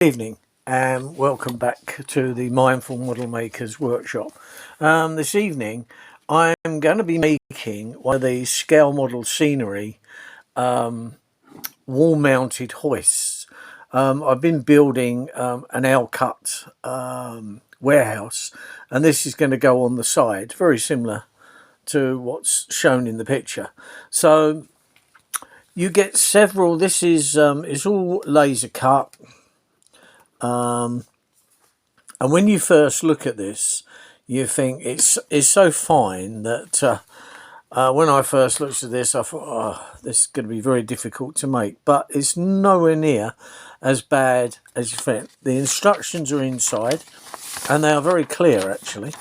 Evening and welcome back to the Mindful Model Makers Workshop. This evening I'm going to be making one of these scale model scenery wall mounted hoists. I've been building an L-cut warehouse, and this is going to go on the side, very similar to what's shown in the picture. So you get several. This is it's all laser cut. And when you first look at this, you think it's so fine that when I first looked at this, I thought, oh, this is going to be very difficult to make. But it's nowhere near as bad as you think. The instructions are inside, and they are very clear, actually.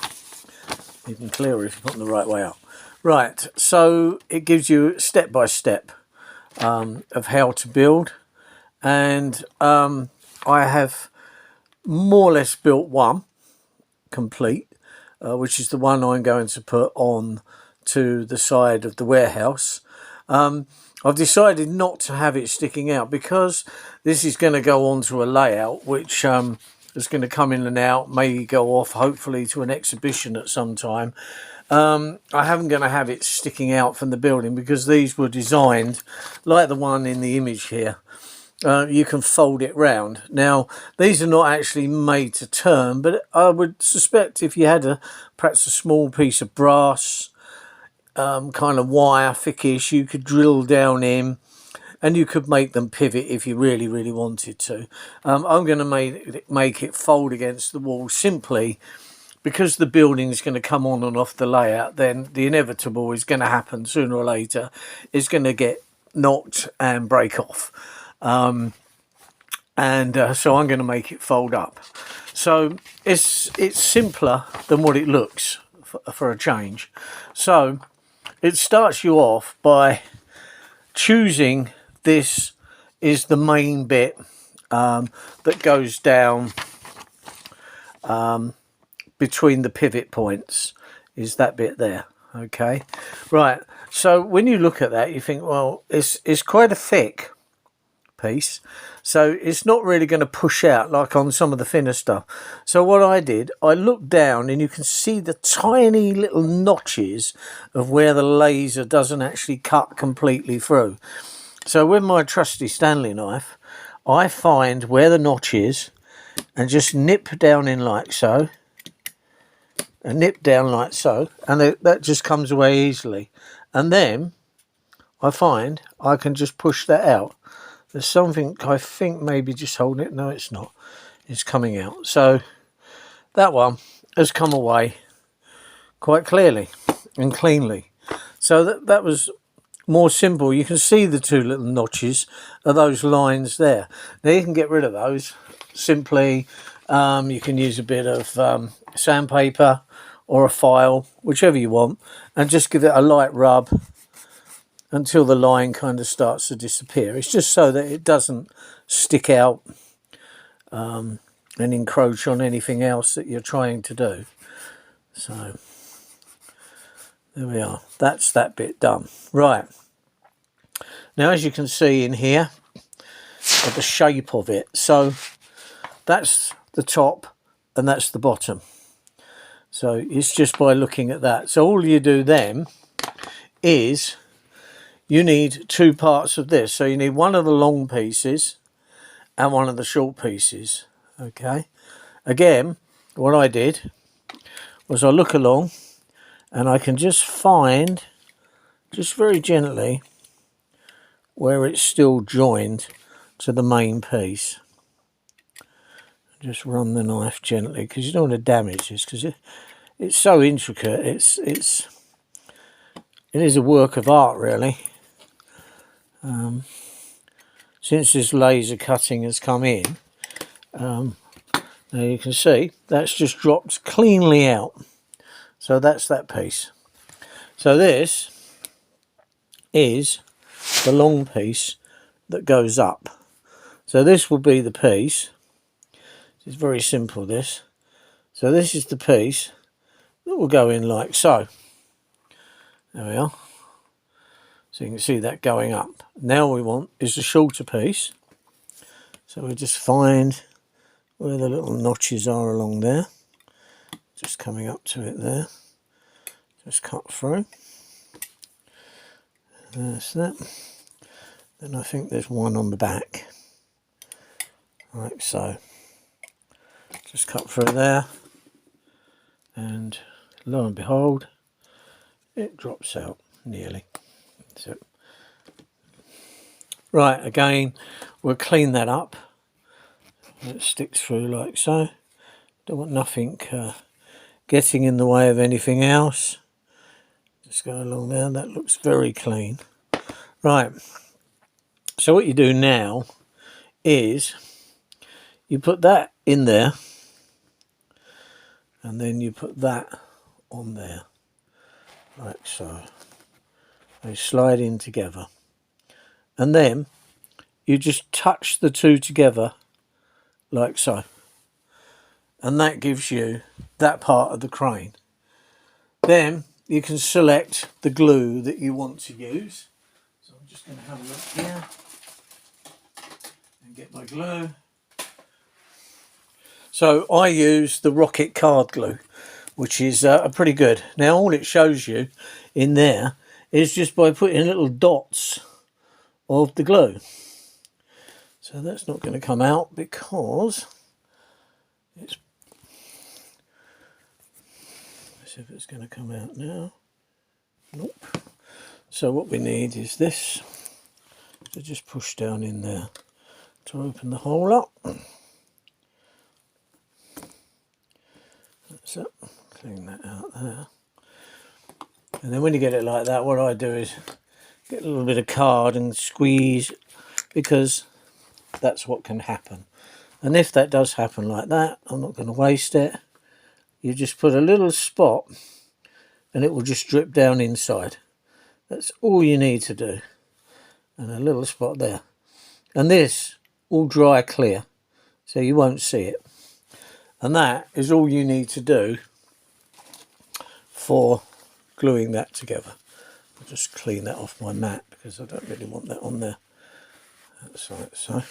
Even clearer if you put them the right way up. Right, so it gives you step by step of how to build. And I have more or less built one complete, which is the one I'm going to put on to the side of the warehouse. I've decided not to have it sticking out because this is going to go onto a layout which is going to come in and out, may go off hopefully to an exhibition at some time. I haven't going to have it sticking out from the building because these were designed like the one in the image here. You can fold it round. Now, these are not actually made to turn, but I would suspect if you had perhaps a small piece of brass, kind of wire, thickish, you could drill down in and you could make them pivot if you really, really wanted to. I'm going to make it fold against the wall simply because the building is going to come on and off the layout. Then the inevitable is going to happen sooner or later. It's going to get knocked and break off. So I'm going to make it fold up. So it's simpler than what it looks for a change. So it starts you off by choosing this is the main bit that goes down between the pivot points, is that bit there. Okay, right. So when you look at that, you think, well, it's quite a thick piece, so it's not really going to push out like on some of the thinner stuff. So what I did, I looked down and you can see the tiny little notches of where the laser doesn't actually cut completely through. So with my trusty Stanley knife, I find where the notch is and just nip down in like so, and nip down like so, and that just comes away easily. And then I find I can just push that out. There's something, I think, maybe just holding it. No, it's not. It's coming out. So that one has come away quite clearly and cleanly. So that was more simple. You can see the two little notches of those lines there. Now you can get rid of those simply. You can use a bit of sandpaper or a file, whichever you want, and just give it a light rub until the line kind of starts to disappear. It's just so that it doesn't stick out and encroach on anything else that you're trying to do. So there we are. That's that bit done. Right. Now, as you can see in here, the shape of it. So that's the top and that's the bottom. So it's just by looking at that. So all you do then is you need two parts of this. So you need one of the long pieces and one of the short pieces. Okay. Again, what I did was I look along and I can just find, just very gently, where it's still joined to the main piece. Just run the knife gently because you don't want to damage this because it's so intricate. It is a work of art, really. Since this laser cutting has come in, now you can see that's just dropped cleanly out. So that's that piece. So this is the long piece that goes up. So this will be the piece. It's very simple, this. So this is the piece that will go in like so. There we are. So you can see that going up. Now we want is a shorter piece. So we just find where the little notches are along there, just coming up to it there, just cut through. There's that. Then I think there's one on the back, like so. Just cut through there, and lo and behold, it drops out nearly. So, right, again, we'll clean that up. It sticks through like so. Don't want nothing getting in the way of anything else. Just go along there. That looks very clean. Right. So what you do now is you put that in there, and then you put that on there, like so. They slide in together, and then you just touch the two together like so, and that gives you that part of the crane. Then you can select the glue that you want to use. So I'm just going to have a look here and get my glue. So I use the Rocket card glue, which is pretty good. Now all it shows you in there is just by putting little dots of the glue. So that's not going to come out because it's... Let's see if it's going to come out now. Nope. So what we need is this. So just push down in there to open the hole up. That's it. Clean that out there. And then when you get it like that, what I do is get a little bit of card and squeeze, because that's what can happen. And if that does happen like that, I'm not going to waste it. You just put a little spot and it will just drip down inside. That's all you need to do. And a little spot there. And this will dry clear, so you won't see it. And that is all you need to do for gluing that together. I'll just clean that off my mat because I don't really want that on there. That's right, so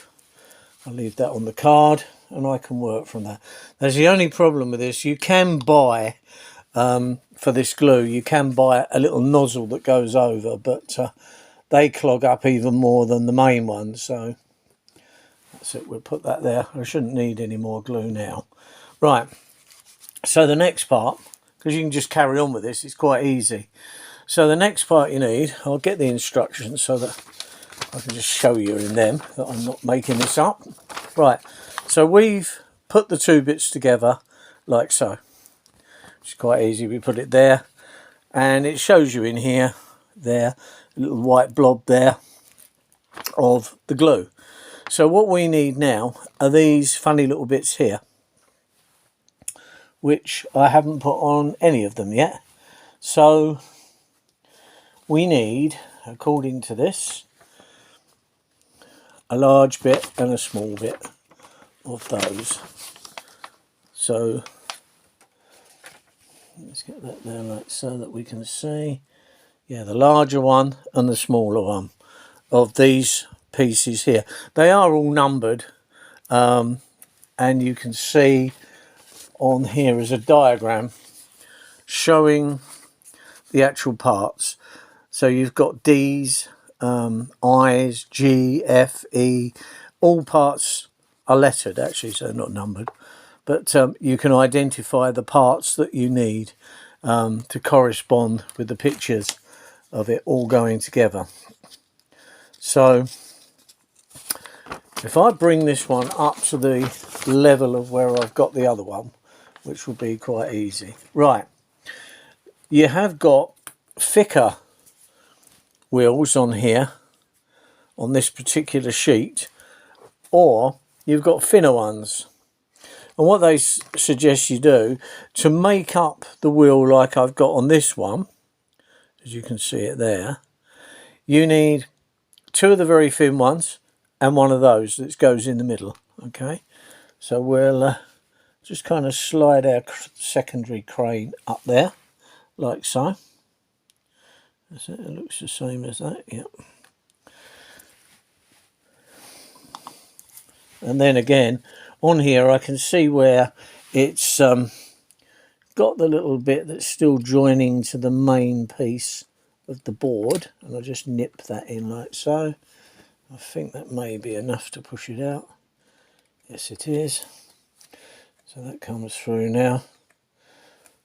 I'll leave that on the card and I can work from that. There's the only problem with this. You can buy, for this glue, you can buy a little nozzle that goes over, but they clog up even more than the main one. So that's it, we'll put that there. I shouldn't need any more glue now. Right, so the next part, because you can just carry on with this, it's quite easy. So the next part you need, I'll get the instructions so that I can just show you in them that I'm not making this up. Right, so we've put the two bits together like so. It's quite easy. We put it there and it shows you in here, there, a little white blob there of the glue. So what we need now are these funny little bits here, which I haven't put on any of them yet. So we need, according to this, a large bit and a small bit of those. So let's get that there like so that we can see. Yeah, the larger one and the smaller one of these pieces here. They are all numbered, and you can see on here is a diagram showing the actual parts. So you've got D's, I's, G, F, E. All parts are lettered actually, so not numbered. But you can identify the parts that you need to correspond with the pictures of it all going together. So if I bring this one up to the level of where I've got the other one, which will be quite easy. Right, you have got thicker wheels on here, on this particular sheet, or you've got thinner ones. And what they suggest you do, to make up the wheel like I've got on this one, as you can see it there, you need two of the very thin ones and one of those that goes in the middle. Okay, so we'll just kind of slide our secondary crane up there like so. That's it. It looks the same as that. Yep. And then again on here I can see where it's got the little bit that's still joining to the main piece of the board, and I'll just nip that in like so. I think that may be enough to push it out. Yes, it is. So that comes through now.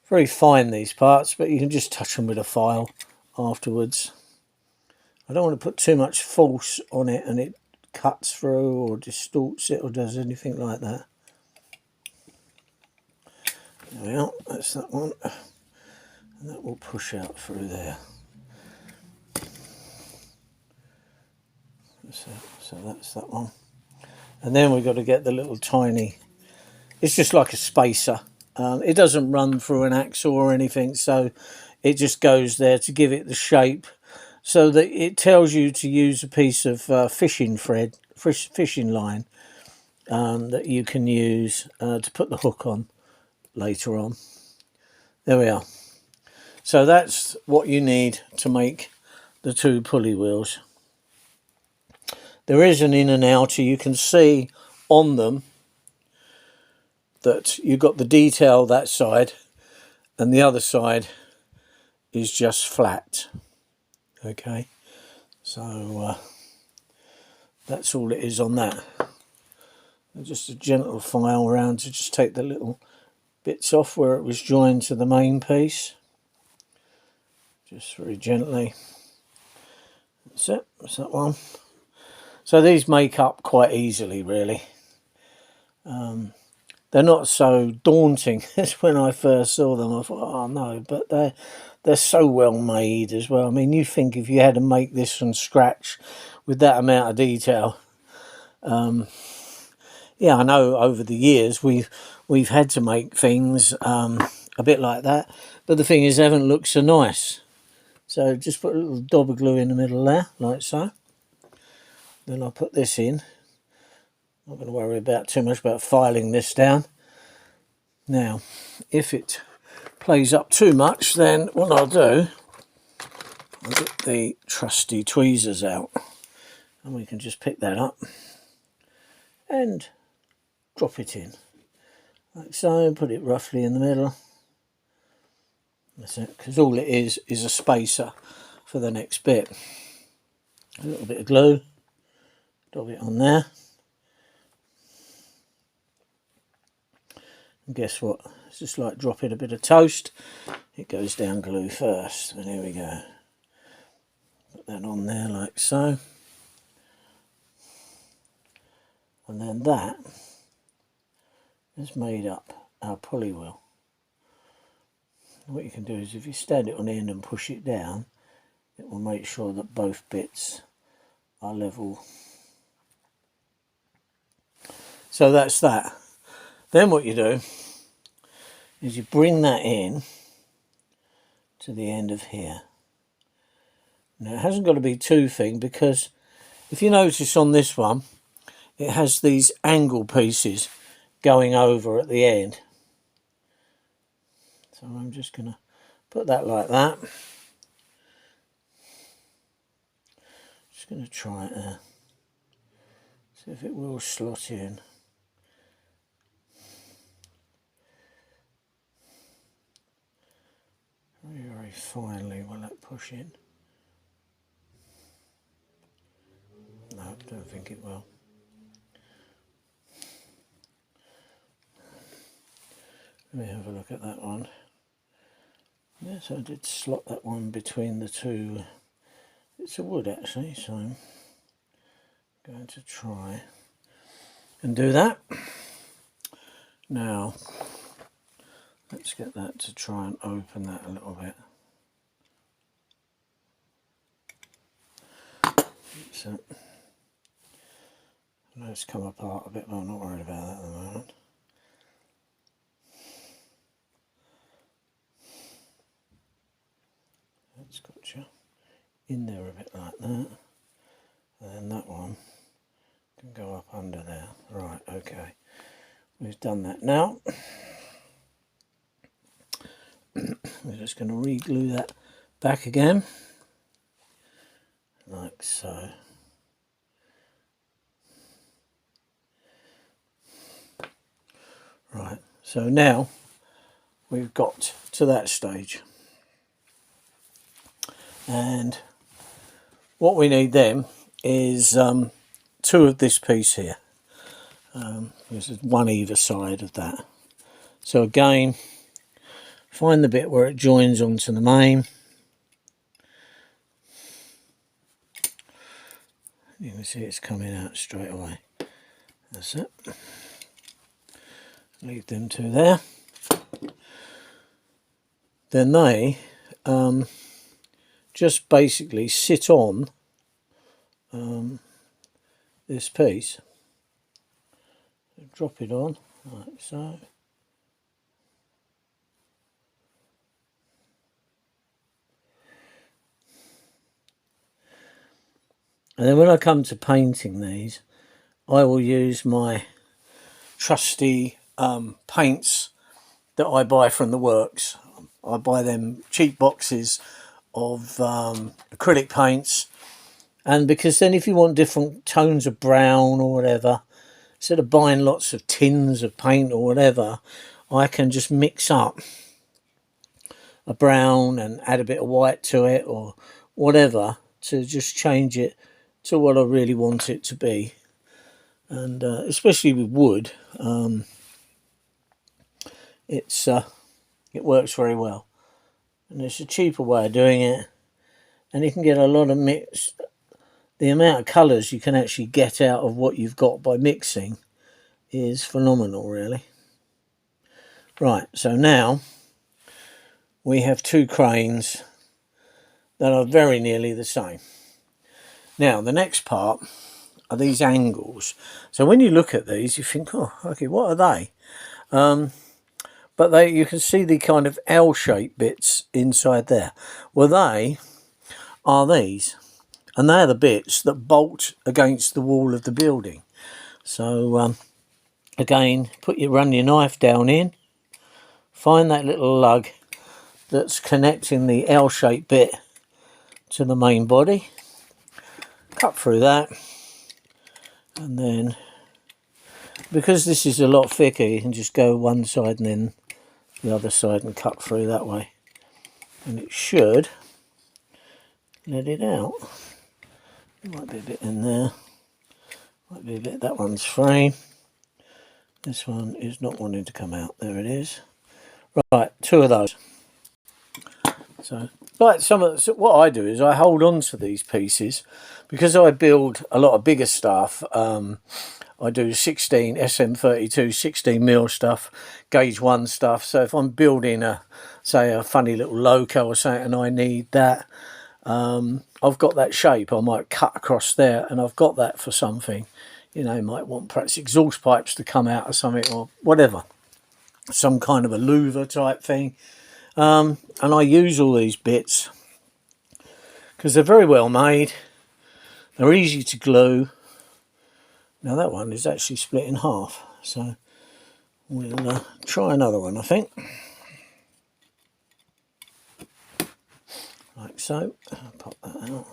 Very fine, these parts, but you can just touch them with a file afterwards. I don't want to put too much force on it and it cuts through or distorts it or does anything like that. There we are, that's that one. And that will push out through there. So that's that one. And then we've got to get the little tiny, it's just like a spacer. It doesn't run through an axle or anything, so it just goes there to give it the shape, so that it tells you to use a piece of fishing thread, fishing line, that you can use to put the hook on later on. There we are. So that's what you need to make the two pulley wheels. There is an in and outer. You can see on them that you've got the detail that side and the other side is just flat. Okay, so that's all it is on that. And just a gentle file around to just take the little bits off where it was joined to the main piece. Just very gently. That's it, that's that one. So these make up quite easily, really. They're not so daunting as when I first saw them. I thought, oh no, but they're so well made as well. I mean, you think if you had to make this from scratch with that amount of detail. Yeah, I know over the years we've had to make things a bit like that, but the thing is, they haven't looked so nice. So just put a little dab of glue in the middle there, like so. Then I'll put this in. Not going to worry about too much about filing this down. Now, if it plays up too much, then what I'll do, I'll get the trusty tweezers out, and we can just pick that up and drop it in, like so. Put it roughly in the middle. That's it, because all it is a spacer for the next bit. A little bit of glue, dab it on there. And guess what? It's just like dropping a bit of toast. It goes down glue first. And here we go. Put that on there like so. And then that has made up our pulley wheel. And what you can do is if you stand it on end and push it down, it will make sure that both bits are level. So that's that. Then what you do is you bring that in to the end of here. Now it hasn't got to be too thin, because if you notice on this one, it has these angle pieces going over at the end. So I'm just going to put that like that. Just going to try it there. See if it will slot in. Very, very finely will that push in. No, I don't think it will. Let me have a look at that one. Yes, I did slot that one between the two. It's a wood actually, so I'm going to try and do that. Now, let's get that to try and open that a little bit. So, I know it's come apart a bit, but I'm not worried about that at the moment. That's got you in there a bit like that. And then that one can go up under there. Right, okay. We've done that now. We're just going to re-glue that back again, like so. Right, so now we've got to that stage, and what we need then is two of this piece here. There's one either side of that. So again, find the bit where it joins onto the main. You can see it's coming out straight away. That's it. Leave them two there. Then they just basically sit on this piece. Drop it on like so. And then when I come to painting these, I will use my trusty paints that I buy from the works. I buy them cheap boxes of acrylic paints, and because then if you want different tones of brown or whatever, instead of buying lots of tins of paint or whatever, I can just mix up a brown and add a bit of white to it or whatever to just change it to what I really want it to be. And especially with wood, it works very well, and it's a cheaper way of doing it, and you can get a lot of mix. The amount of colours you can actually get out of what you've got by mixing is phenomenal, really. Right, so now we have two cranes that are very nearly the same. Now the next part are these angles. So when you look at these, you think, oh, okay, what are they? But you can see the kind of L-shaped bits inside there. Well, they are these, and they're the bits that bolt against the wall of the building. So again, run your knife down in, find that little lug that's connecting the L-shaped bit to the main body, cut through that, and then because this is a lot thicker, you can just go one side and then the other side and cut through that way, and it should let it out. There might be a bit in there, might be a bit. That one's free, this one is not wanting to come out. There it is. Right, two of those. So like what I do is I hold on to these pieces because I build a lot of bigger stuff. I do 16 SM32 16mm stuff, gauge 1 stuff. So if I'm building say a funny little loco or something and I need that, I've got that shape, I might cut across there, and I've got that for something. You know, you might want perhaps exhaust pipes to come out or something, or whatever, some kind of a louver type thing. And I use all these bits because they're very well made, they're easy to glue. Now that one is actually split in half, so we'll try another one, I think. Like so. I'll pop that out.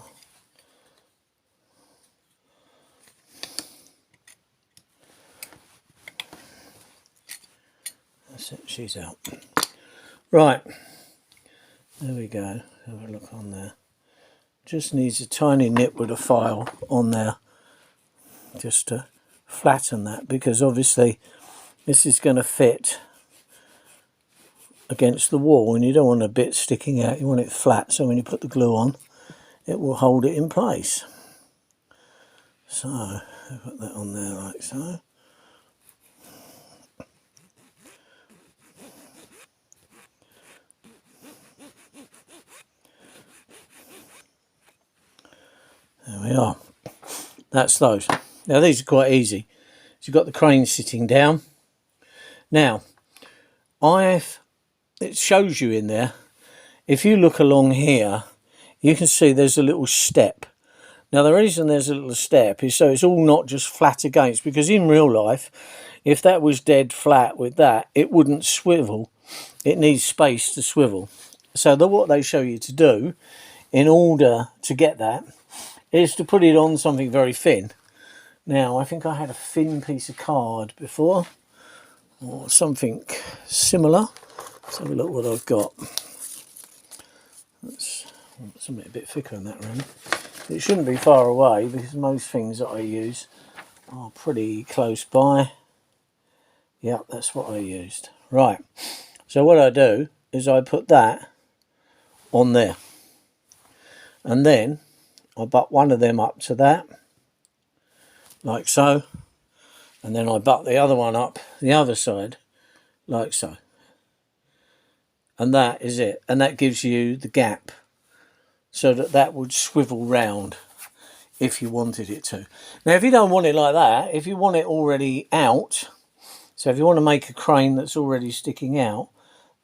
That's it, she's out. Right, there we go. Have a look on there. Just needs a tiny nip with a file on there, just to flatten that, because obviously this is going to fit against the wall and you don't want a bit sticking out, you want it flat, so when you put the glue on it will hold it in place. So I'll put that on there like so. There we are. That's those. Now these are quite easy. So you've got the crane sitting down. Now it shows you in there, if you look along here, you can see there's a little step. Now the reason there's a little step is so it's all not just flat against, because in real life, if that was dead flat with that, it wouldn't swivel. It needs space to swivel. So what they show you to do in order to get that is to put it on something very thin. Now I think I had a thin piece of card before. or something similar. Let's have a look what I've got. That's something a bit thicker than that round. It shouldn't be far away because most things that I use are pretty close by. Yeah, that's what I used. Right, so what I do is I put that on there, and then I butt one of them up to that, like so, and then I butt the other one up the other side, like so. And that is it, and that gives you the gap, so that that would swivel round if you wanted it to. Now, if you don't want it like that, if you want it already out, so if you want to make a crane that's already sticking out,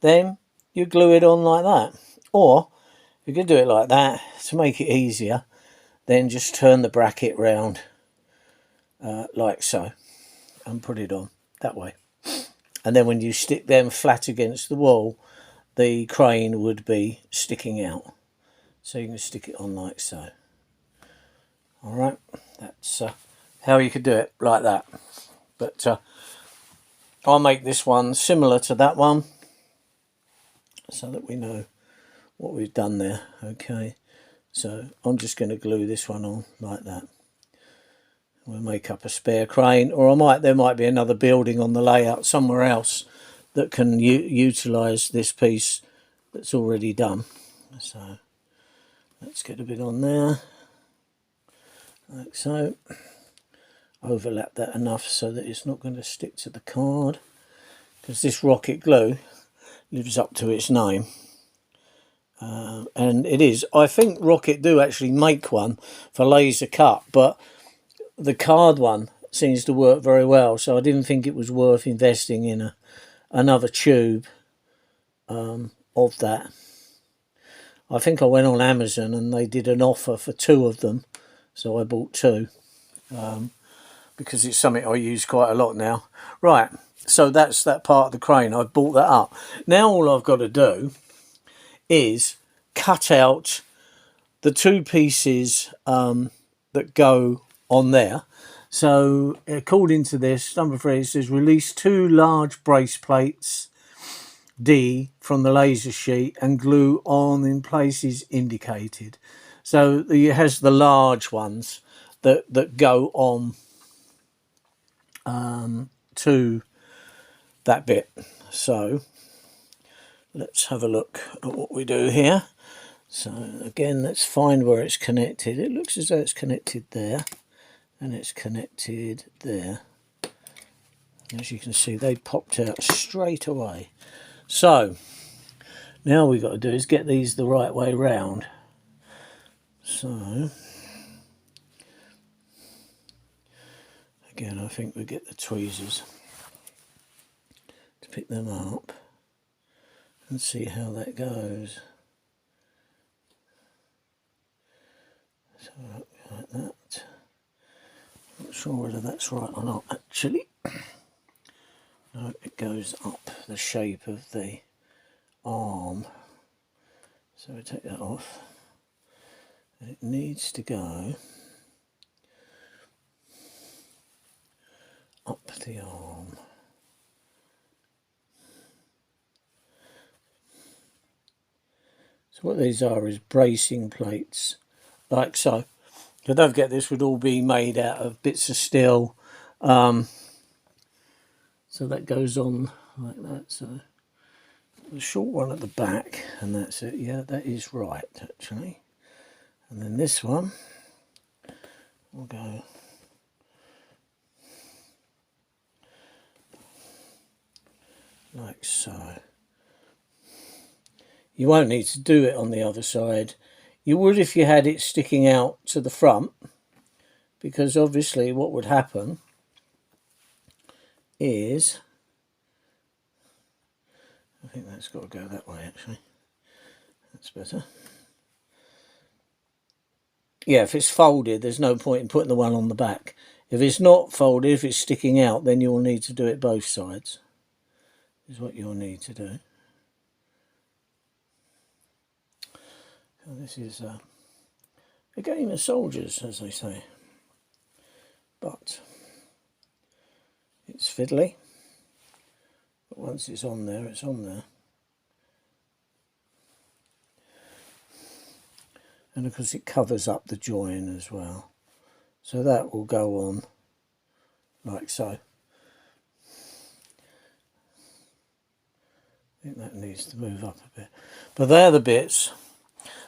then you glue it on like that. Or you could do it like that to make it easier, then just turn the bracket round like so and put it on that way. And then when you stick them flat against the wall, the crane would be sticking out. So you can stick it on like so. All right, that's how you could do it, like that. But I'll make this one similar to that one so that we know what we've done there. Okay, so I'm just going to glue this one on like that. We'll make up a spare crane, or there might be another building on the layout somewhere else that can utilise this piece that's already done. So let's get a bit on there, like so. Overlap that enough so that it's not going to stick to the card, because this rocket glue lives up to its name. And it is. I think Rocket do actually make one for laser cut, but the card one seems to work very well, so I didn't think it was worth investing in another tube of that. I think I went on Amazon and they did an offer for 2 of them, so I bought 2 because it's something I use quite a lot now. Right, so that's that part of the crane. I've bought that up. Now all I've got to do is cut out the 2 pieces that go on there. So according to this, number 3, it says release 2 large brace plates D from the laser sheet and glue on in places indicated. So it has the large ones that go on to that bit. So let's have a look at what we do here. So again, let's find where it's connected. It looks as though it's connected there, and it's connected there. As you can see, they popped out straight away. So now we've got to do is get these the right way round. So again, I think we get the tweezers to pick them up and see how that goes. So like that. Not sure whether that's right or not actually. No, it goes up the shape of the arm. So we take that off. And it needs to go up the arm. So what these are is bracing plates, like so. So don't forget, this would all be made out of bits of steel. So that goes on like that. So the short one at the back, and that's it. Yeah, that is right actually. And then this one will go like so. You won't need to do it on the other side. You would if you had it sticking out to the front, because obviously what would happen is, I think that's got to go that way actually. That's better. Yeah, if it's folded, there's no point in putting the one on the back. If it's not folded, if it's sticking out, then you'll need to do it both sides, is what you'll need to do. So this is a game of soldiers, as they say, but it's fiddly. But once it's on there, it's on there. And of course it covers up the join as well. So that will go on like so. I think that needs to move up a bit. But they're the bits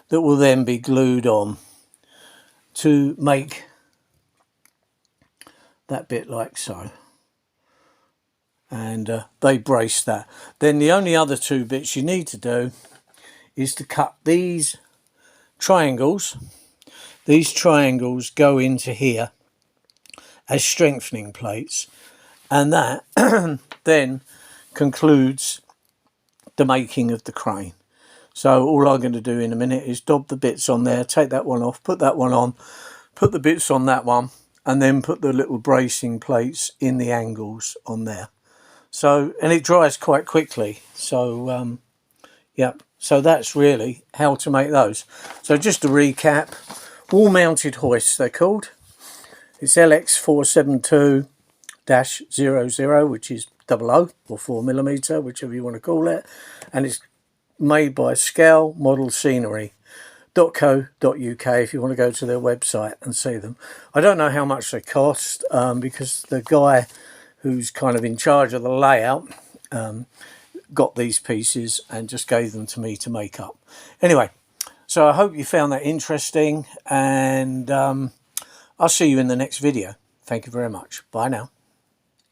that will then be glued on to make that bit like so. And they brace that. Then the only other two bits you need to do is to cut these triangles. These triangles go into here as strengthening plates, and that then concludes the making of the crane. So all I'm going to do in a minute is dob the bits on there, take that one off, put that one on, put the bits on that one, and then put the little bracing plates in the angles on there. So, and it dries quite quickly. So, yeah, so that's really how to make those. So just to recap, wall-mounted hoists they're called. It's LX472-00, which is 00 or 4mm, whichever you want to call it. And it's made by Scale Model Scenery.co.uk if you want to go to their website and see them. I don't know how much they cost because the guy who's kind of in charge of the layout got these pieces and just gave them to me to make up. Anyway, so I hope you found that interesting, and I'll see you in the next video. Thank you very much. Bye now.